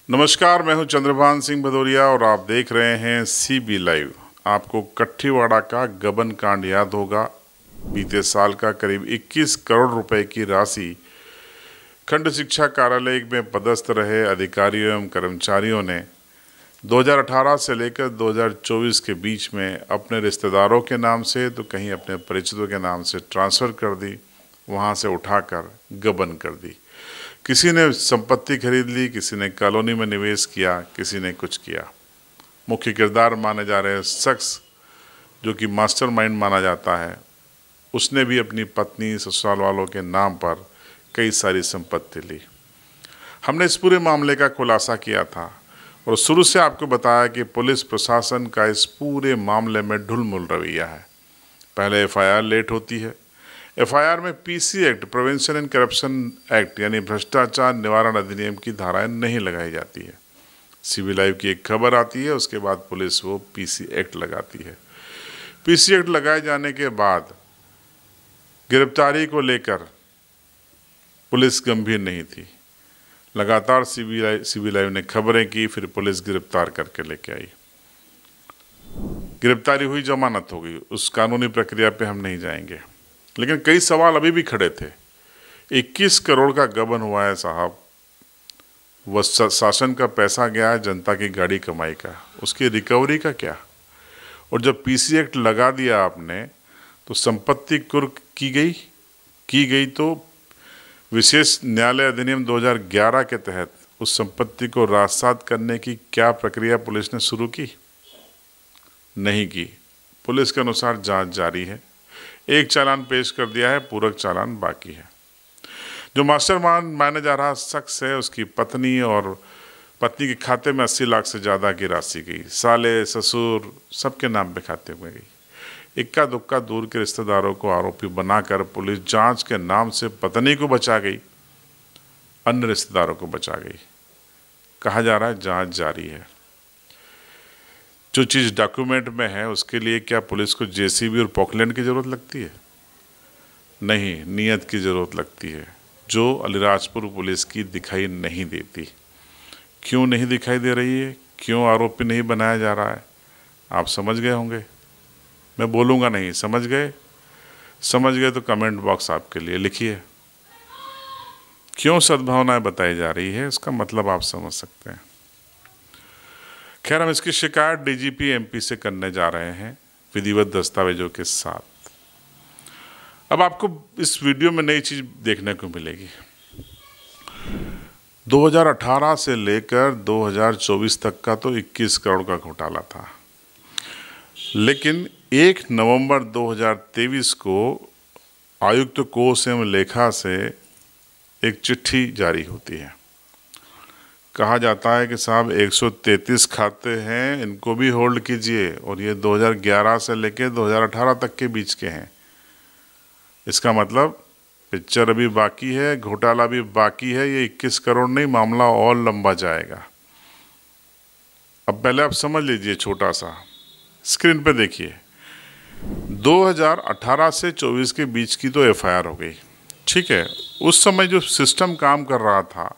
नमस्कार, मैं हूं चंद्रभान सिंह भदौरिया और आप देख रहे हैं सीबी लाइव। आपको कठीवाड़ा का गबन कांड याद होगा। बीते साल का करीब 21 करोड़ रुपए की राशि खंड शिक्षा कार्यालय में पदस्थ रहे अधिकारियों एवं कर्मचारियों ने 2018 से लेकर 2024 के बीच में अपने रिश्तेदारों के नाम से तो कहीं अपने परिचितों के नाम से ट्रांसफ़र कर दी, वहां से उठाकर गबन कर दी। किसी ने संपत्ति खरीद ली, किसी ने कॉलोनी में निवेश किया, किसी ने कुछ किया। मुख्य किरदार माने जा रहे शख्स जो कि मास्टरमाइंड माना जाता है, उसने भी अपनी पत्नी ससुराल वालों के नाम पर कई सारी संपत्ति ली। हमने इस पूरे मामले का खुलासा किया था और शुरू से आपको बताया कि पुलिस प्रशासन का इस पूरे मामले में ढुलमुल रवैया है। पहले एफआईआर लेट होती है। एफआईआर में PC act, prevention and corruption act यानी भ्रष्टाचार निवारण अधिनियम की धाराएं नहीं लगाई जाती है। सीबी लाइव की एक खबर आती है, उसके बाद पुलिस वो पीसी एक्ट लगाती है। पीसी एक्ट लगाए जाने के बाद गिरफ्तारी को लेकर पुलिस गंभीर नहीं थी। लगातार सीबी लाइव ने खबरें की, फिर पुलिस गिरफ्तार करके लेके आई। गिरफ्तारी हुई, जमानत हो गई। उस कानूनी प्रक्रिया पे हम नहीं जाएंगे, लेकिन कई सवाल अभी भी खड़े थे। 21 करोड़ का गबन हुआ है साहब। वह शासन का पैसा गया है, जनता की गाड़ी कमाई का, उसकी रिकवरी का क्या? और जब पीसी एक्ट लगा दिया आपने तो संपत्ति कुर्क की गई तो विशेष न्यायालय अधिनियम 2011 के तहत उस संपत्ति को राजसात करने की क्या प्रक्रिया पुलिस ने शुरू की? नहीं की। पुलिस के अनुसार जांच जारी है। एक चालान पेश कर दिया है, पूरक चालान बाकी है। जो मास्टरमाइंड माने जा रहा शख्स है, उसकी पत्नी और पत्नी के खाते में 80 लाख से ज़्यादा की राशि गई। साले, ससुर सबके नाम पे खाते में गई। इक्का दुक्का दूर के रिश्तेदारों को आरोपी बनाकर पुलिस जांच के नाम से पत्नी को बचा गई, अन्य रिश्तेदारों को बचा गई। कहा जा रहा है जांच जारी है। जो चीज़ डॉक्यूमेंट में है उसके लिए क्या पुलिस को जेसीबी और पॉकलैंड की ज़रूरत लगती है? नहीं, नीयत की ज़रूरत लगती है, जो अलीराजपुर पुलिस की दिखाई नहीं देती। क्यों नहीं दिखाई दे रही है? क्यों आरोपी नहीं बनाया जा रहा है? आप समझ गए होंगे, मैं बोलूँगा नहीं। समझ गए? समझ गए तो कमेंट बॉक्स आपके लिए लिखिए। क्यों सद्भावनाएं बताई जा रही है, इसका मतलब आप समझ सकते हैं। खैर, हम इसकी शिकायत डीजीपी एमपी से करने जा रहे हैं विधिवत दस्तावेजों के साथ। अब आपको इस वीडियो में नई चीज़ देखने को मिलेगी। 2018 से लेकर 2024 तक का तो 21 करोड़ का घोटाला था, लेकिन 1 नवंबर 2023 को आयुक्त कोष एवं लेखा से एक चिट्ठी जारी होती है। कहा जाता है कि साहब 133 खाते हैं, इनको भी होल्ड कीजिए, और ये 2011 से लेकर 2018 तक के बीच के हैं। इसका मतलब पिक्चर अभी बाकी है, घोटाला भी बाकी है। ये 21 करोड़ नहीं, मामला और लंबा जाएगा। अब पहले आप समझ लीजिए, छोटा सा स्क्रीन पे देखिए। 2018 से 24 के बीच की तो एफआईआर हो गई, ठीक है। उस समय जो सिस्टम काम कर रहा था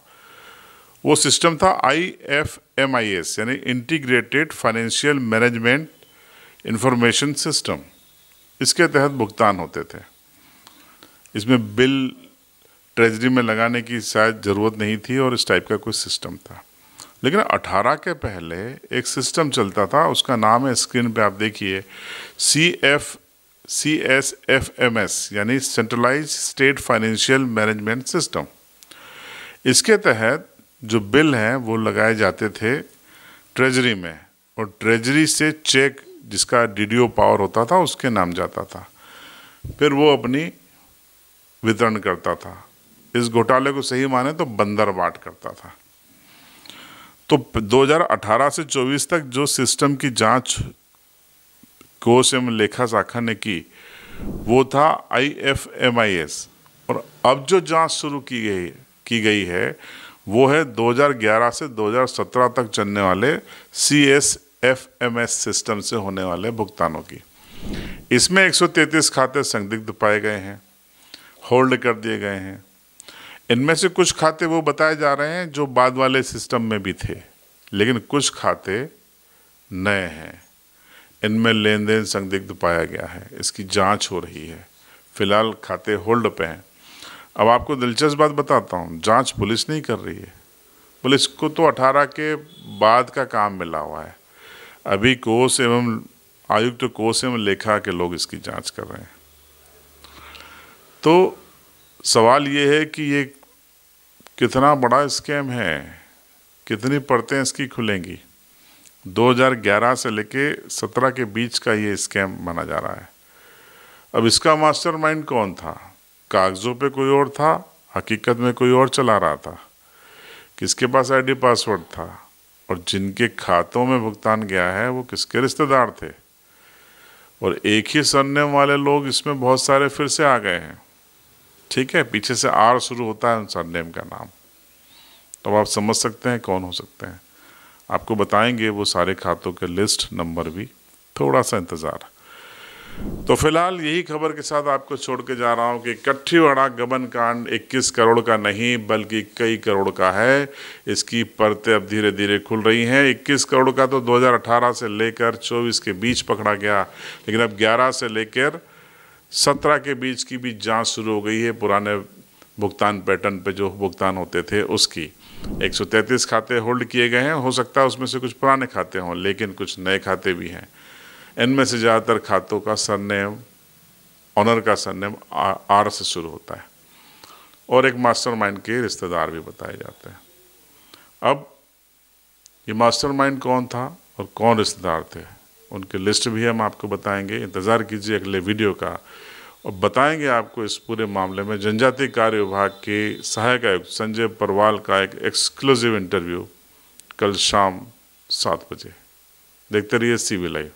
वो सिस्टम था IFMIS यानी integrated financial management information system. इसके तहत भुगतान होते थे। इसमें बिल ट्रेजरी में लगाने की शायद ज़रूरत नहीं थी और इस टाइप का कोई सिस्टम था। लेकिन 18 के पहले एक सिस्टम चलता था, उसका नाम है, स्क्रीन पे आप देखिए, CSFMS यानी centralize state financial management system. इसके तहत जो बिल हैं वो लगाए जाते थे ट्रेजरी में, और ट्रेजरी से चेक जिसका DDO पावर होता था उसके नाम जाता था, फिर वो अपनी वितरण करता था। इस घोटाले को सही माने तो बंदरबाट करता था। तो 2018 से 24 तक जो सिस्टम की जांच कोष एवं लेखा शाखा ने की वो था IFMIS, और अब जो जांच शुरू की गई है वो है 2011 से 2017 तक चलने वाले CSFMS सिस्टम से होने वाले भुगतानों की। इसमें 133 खाते संदिग्ध पाए गए हैं, होल्ड कर दिए गए हैं। इनमें से कुछ खाते वो बताए जा रहे हैं जो बाद वाले सिस्टम में भी थे, लेकिन कुछ खाते नए हैं। इनमें लेन देन संदिग्ध पाया गया है, इसकी जांच हो रही है। फिलहाल खाते होल्ड पे हैं। अब आपको दिलचस्प बात बताता हूँ, जांच पुलिस नहीं कर रही है। पुलिस को तो 18 के बाद का काम मिला हुआ है। अभी कोष एवं आयुक्त कोष एवं लेखा के लोग इसकी जांच कर रहे हैं। तो सवाल ये है कि ये कितना बड़ा स्कैम है, कितनी परतें इसकी खुलेंगी। 2011 से लेके 17 के बीच का ये स्कैम माना जा रहा है। अब इसका मास्टरमाइंड कौन था? कागजों पे कोई और था, हकीकत में कोई और चला रहा था। किसके पास आईडी पासवर्ड था और जिनके खातों में भुगतान गया है वो किसके रिश्तेदार थे? और एक ही सरनेम वाले लोग इसमें बहुत सारे फिर से आ गए हैं। ठीक है, पीछे से आर शुरू होता है उन सरनेम का नाम, तो आप समझ सकते हैं कौन हो सकते हैं। आपको बताएंगे वो सारे खातों के लिस्ट नंबर भी, थोड़ा सा इंतज़ार। तो फिलहाल यही खबर के साथ आपको छोड़ के जा रहा हूँ कि कठीवाड़ा गबन कांड 21 करोड़ का नहीं बल्कि कई करोड़ का है। इसकी परतें अब धीरे धीरे खुल रही हैं। 21 करोड़ का तो 2018 से लेकर 24 के बीच पकड़ा गया, लेकिन अब 11 से लेकर 17 के बीच की भी जांच शुरू हो गई है। पुराने भुगतान पैटर्न पे जो भुगतान होते थे उसकी 133 खाते होल्ड किए गए हैं। हो सकता है उसमें से कुछ पुराने खाते हों, लेकिन कुछ नए खाते भी हैं। इनमें से ज़्यादातर खातों का सरनेम, ऑनर का सरनेम आर से शुरू होता है और एक मास्टरमाइंड के रिश्तेदार भी बताए जाते हैं। अब ये मास्टरमाइंड कौन था और कौन रिश्तेदार थे, उनकी लिस्ट भी हम आपको बताएंगे। इंतज़ार कीजिए अगले वीडियो का, और बताएंगे आपको इस पूरे मामले में जनजातीय कार्य विभाग के सहायक आयुक्त संजय परवाल का एक एक्सक्लूसिव इंटरव्यू कल शाम 7 बजे। देखते रहिए CB लाइव।